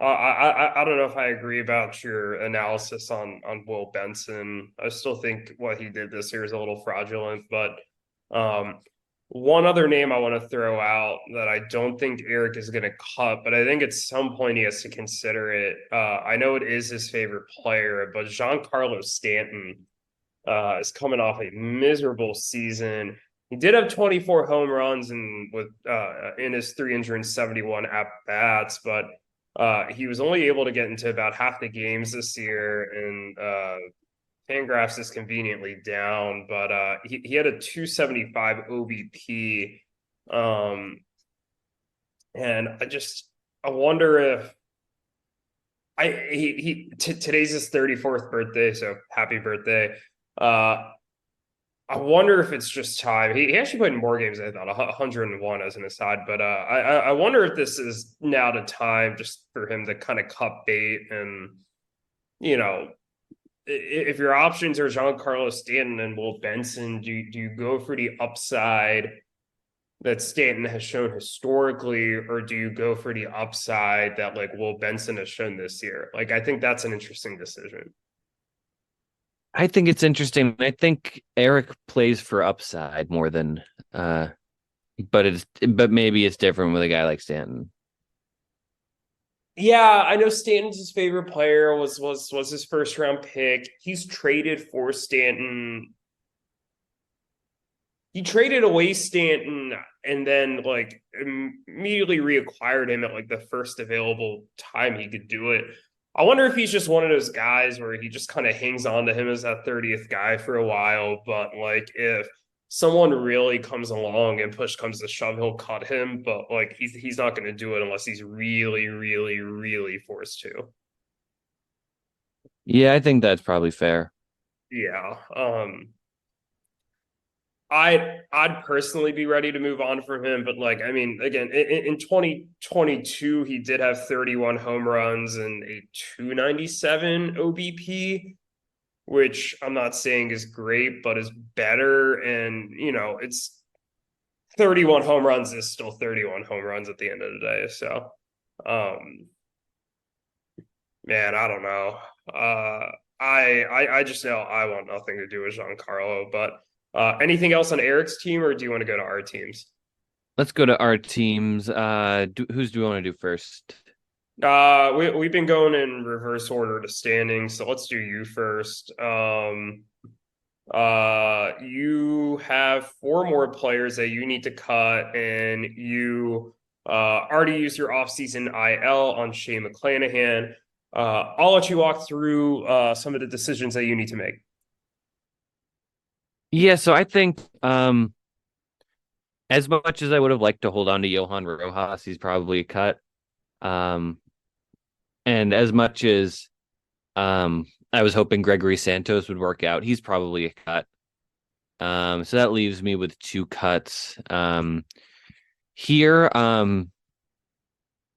I don't know if I agree about your analysis on Will Benson. I still think what he did this year is a little fraudulent, but um, one other name I want to throw out that I don't think Eric is going to cut, but I think at some point he has to consider it. I know it is his favorite player, but Giancarlo Stanton is coming off a miserable season. He did have 24 home runs and with in his 371 at bats, but he was only able to get into about half the games this year, and Fangraphs is conveniently down, but he had a 275 OBP. Um, and I wonder if today's his 34th birthday, so happy birthday. Uh, I wonder if it's just time. He actually played in more games than I thought, 101 as an aside. But I wonder if this is now the time just for him to kind of cut bait and, you know, if your options are Giancarlo Stanton and Will Benson, do you go for the upside that Stanton has shown historically, or do you go for the upside that like Will Benson has shown this year? Like, I think that's an interesting decision. I think it's interesting. I think Eric plays for upside more than but maybe it's different with a guy like Stanton. Yeah, I know Stanton's his favorite player was his first round pick. He's traded for Stanton. He traded away Stanton and then like immediately reacquired him at like the first available time he could do it. I wonder if he's just one of those guys where he just kind of hangs on to him as that 30th guy for a while, but like if someone really comes along and push comes to shove, he'll cut him, but like he's not going to do it unless he's really, really, really forced to. Yeah, I think that's probably fair. Yeah. I'd personally be ready to move on from him, but like I mean, again, in 2022, he did have 31 home runs and a 297 OBP, which I'm not saying is great, but is better. And you know, it's 31 home runs is still 31 home runs at the end of the day. So, um, man, I don't know. I just know I want nothing to do with Giancarlo. But anything else on Eric's team, or do you want to go to our teams? Let's go to our teams. Whose do we want to do first? We've been going in reverse order to standings, so let's do you first. You have four more players that you need to cut, and you already used your offseason IL on Shane McClanahan. I'll let you walk through some of the decisions that you need to make. Yeah, so I think as much as I would have liked to hold on to Johan Rojas, he's probably a cut. Um, and as much as I was hoping Gregory Santos would work out, he's probably a cut. So that leaves me with two cuts. Here,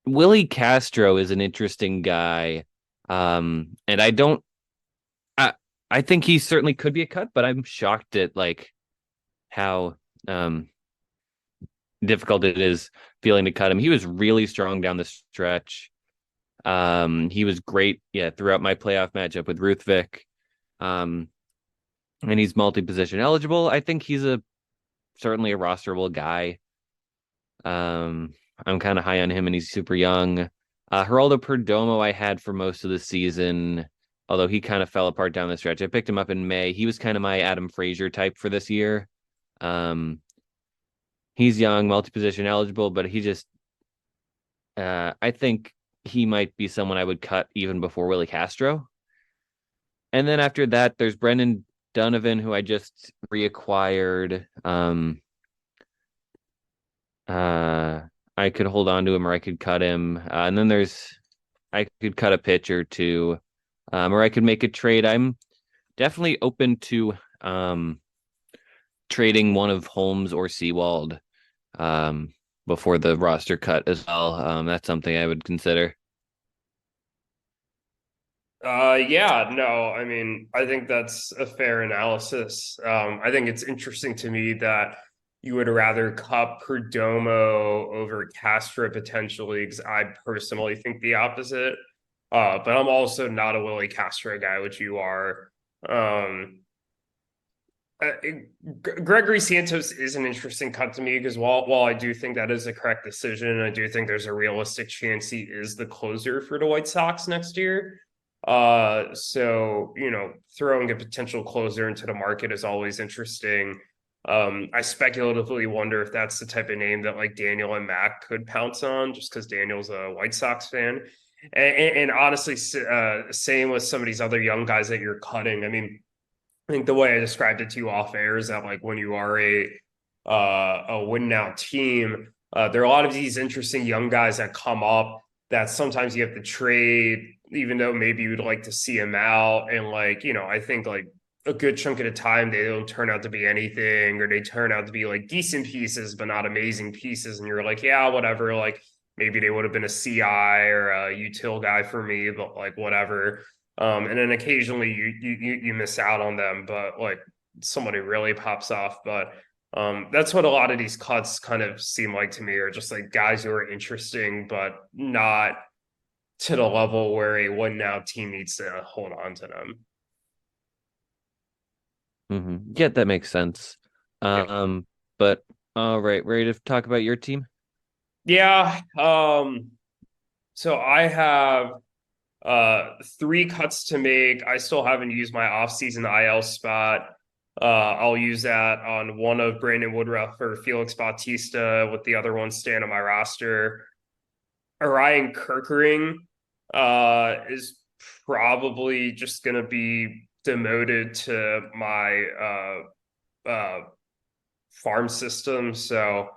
Willie Castro is an interesting guy. And I I think he certainly could be a cut, but I'm shocked at like how um difficult it is feeling to cut him. He was really strong down the stretch. He was great, yeah, throughout my playoff matchup with Ruthvik. Um, and he's multi-position eligible. I think he's a certainly a rosterable guy. Um, I'm kind of high on him, and he's super young. Geraldo Perdomo, I had for most of the season, although he kind of fell apart down the stretch. I picked him up in May. He was kind of my Adam Frazier type for this year. Um, he's young, multi-position eligible, but he just, I think he might be someone I would cut even before Willie Castro. And then after that, there's Brendan Donovan, who I just reacquired. Uh, I could hold on to him or I could cut him. And then I could cut a pitch or two, or I could make a trade. I'm definitely open to trading one of Holmes or Seawald um, before the roster cut as well. That's something I would consider. Yeah, no, I mean, I think that's a fair analysis. I think it's interesting to me that you would rather cut Perdomo over Castro potentially, because I personally think the opposite. But I'm also not a Willie Castro guy, which you are. Um, uh, Gregory Santos is an interesting cut to me because while I do think that is a correct decision, I do think there's a realistic chance he is the closer for the White Sox next year. So throwing a potential closer into the market is always interesting. I speculatively wonder if that's the type of name that like Daniel and Mac could pounce on, just because Daniel's a White Sox fan. And honestly, same with some of these other young guys that you're cutting. I mean, I think the way I described it to you off air is that like when you are a win now team, there are a lot of these interesting young guys that come up that sometimes you have to trade, even though maybe you'd like to see them out. And like, I think like a good chunk of the time they don't turn out to be anything, or they turn out to be like decent pieces, but not amazing pieces. And you're like, yeah, whatever. Like maybe they would have been a CI or a util guy for me, but like whatever. And then occasionally you miss out on them, but like somebody really pops off. But that's what a lot of these cuts kind of seem like to me, are just like guys who are interesting, but not to the level where a one now team needs to hold on to them. Yeah, that makes sense. Yeah. But all right, ready to talk about your team? Yeah. So I have three cuts to make. I still haven't used my off-season IL spot. I'll use that on one of Brandon Woodruff or Felix Bautista, with the other one staying on my roster. Orion Kirkering is probably just gonna be demoted to my farm system. So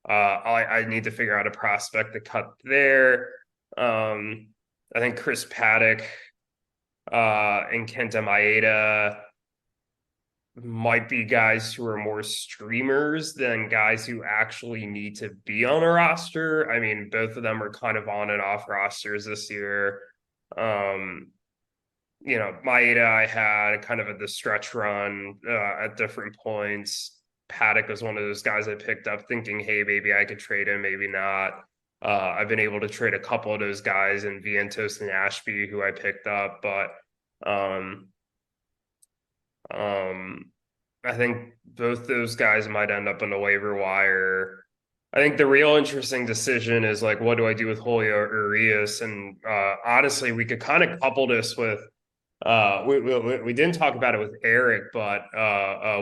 I need to figure out a prospect to cut there. I think Chris Paddock and Kenta Maeda might be guys who are more streamers than guys who actually need to be on a roster. I mean, both of them are kind of on and off rosters this year. Um, Maeda, I had kind of at the stretch run at different points. Paddock was one of those guys I picked up thinking, hey, maybe I could trade him, maybe not. I've been able to trade a couple of those guys in Vientos and Ashby, who I picked up, but um, um, I think both those guys might end up on the waiver wire. I think the real interesting decision is like, what do I do with Julio Urias? And honestly, we could kind of couple this with we didn't talk about it with Eric, but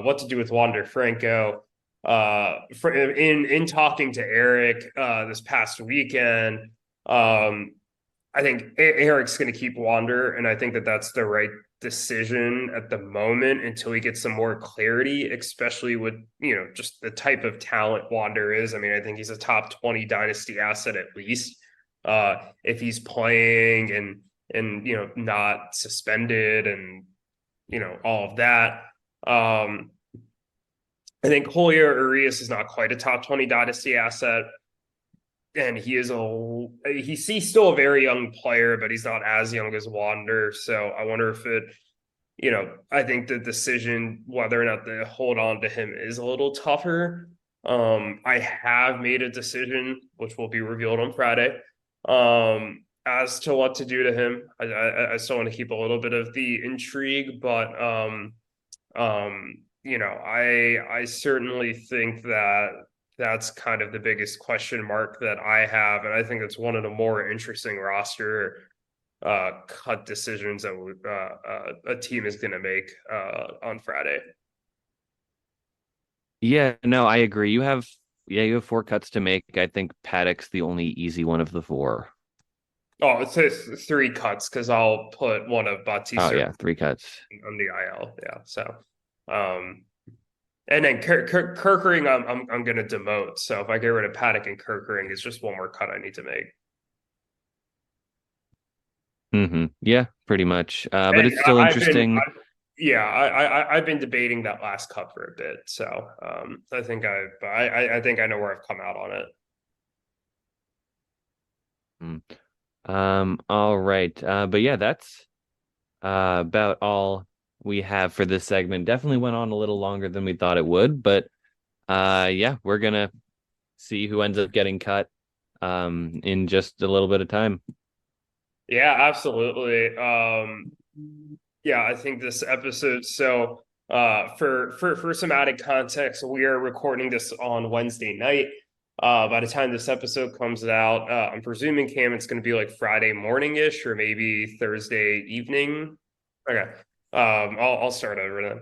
what to do with Wander Franco. In talking to Eric this past weekend, I think Eric's going to keep Wander, and I think that that's the right decision at the moment until he gets some more clarity, especially with just the type of talent Wander is. I mean, I think he's a top 20 dynasty asset at least if he's playing and not suspended and all of that. I think Julio Urias is not quite a top 20 dynasty asset. And he's still a very young player, but he's not as young as Wander. So I wonder if I think the decision whether or not to hold on to him is a little tougher. I have made a decision, which will be revealed on Friday, as to what to do to him. I still want to keep a little bit of the intrigue, but I certainly think that that's kind of the biggest question mark that I have. And I think it's one of the more interesting roster cut decisions that a team is going to make on Friday. Yeah, no, I agree. You have 4 cuts to make. I think Paddock's the only easy one of the 4. Oh, it's 3 cuts because I'll put one of Bautista. Oh yeah, 3 cuts on the IL. Yeah, so and then Kerkering, I'm going to demote. So if I get rid of Paddock and Kerkering, it's just one more cut I need to make. Yeah, pretty much. But it's still interesting. I've been debating that last cut for a bit. So I think I think I know where I've come out on it. All right. But yeah, that's about all we have for this segment. Definitely went on a little longer than we thought it would, but yeah, we're gonna see who ends up getting cut in just a little bit of time. Yeah, absolutely. Yeah, I think this episode, so for some added context, we are recording this on Wednesday night. By the time this episode comes out, I'm presuming, Cam, it's going to be like Friday morning-ish or maybe Thursday evening. Okay. I'll start over then.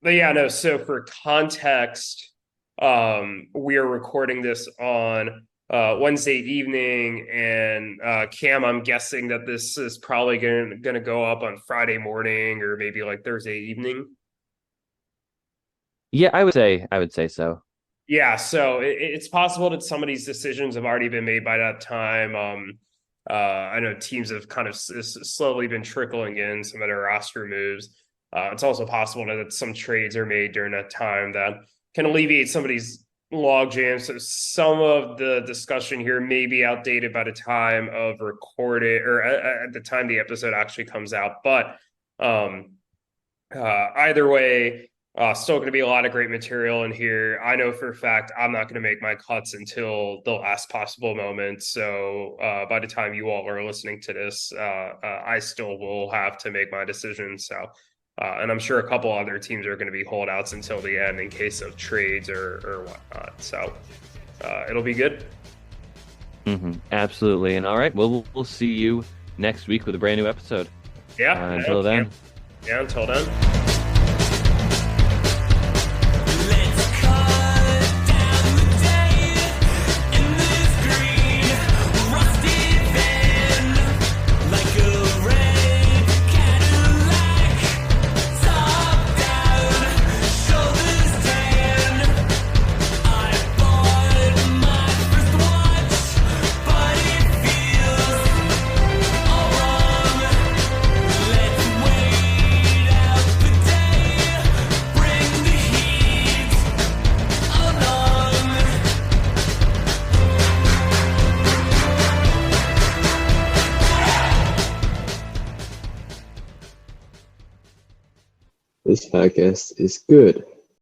But yeah, no, so for context, we are recording this on Wednesday evening, and Cam, I'm guessing that this is probably gonna go up on Friday morning or maybe like Thursday evening. Yeah, I would say so. Yeah, so it's possible that some of these decisions have already been made by that time. I know teams have kind of slowly been trickling in some of their roster moves. It's also possible that some trades are made during that time that can alleviate some of these log jams. So some of the discussion here may be outdated by the time of recording or at the time the episode actually comes out. But either way, still going to be a lot of great material in here. I know for a fact I'm not going to make my cuts until the last possible moment. So by the time you all are listening to this, I still will have to make my decision. So, and I'm sure a couple other teams are going to be holdouts until the end in case of trades or whatnot. So it'll be good. Absolutely. And all right, we'll see you next week with a brand new episode. Yeah. Until then. Yeah, until then. This podcast is good.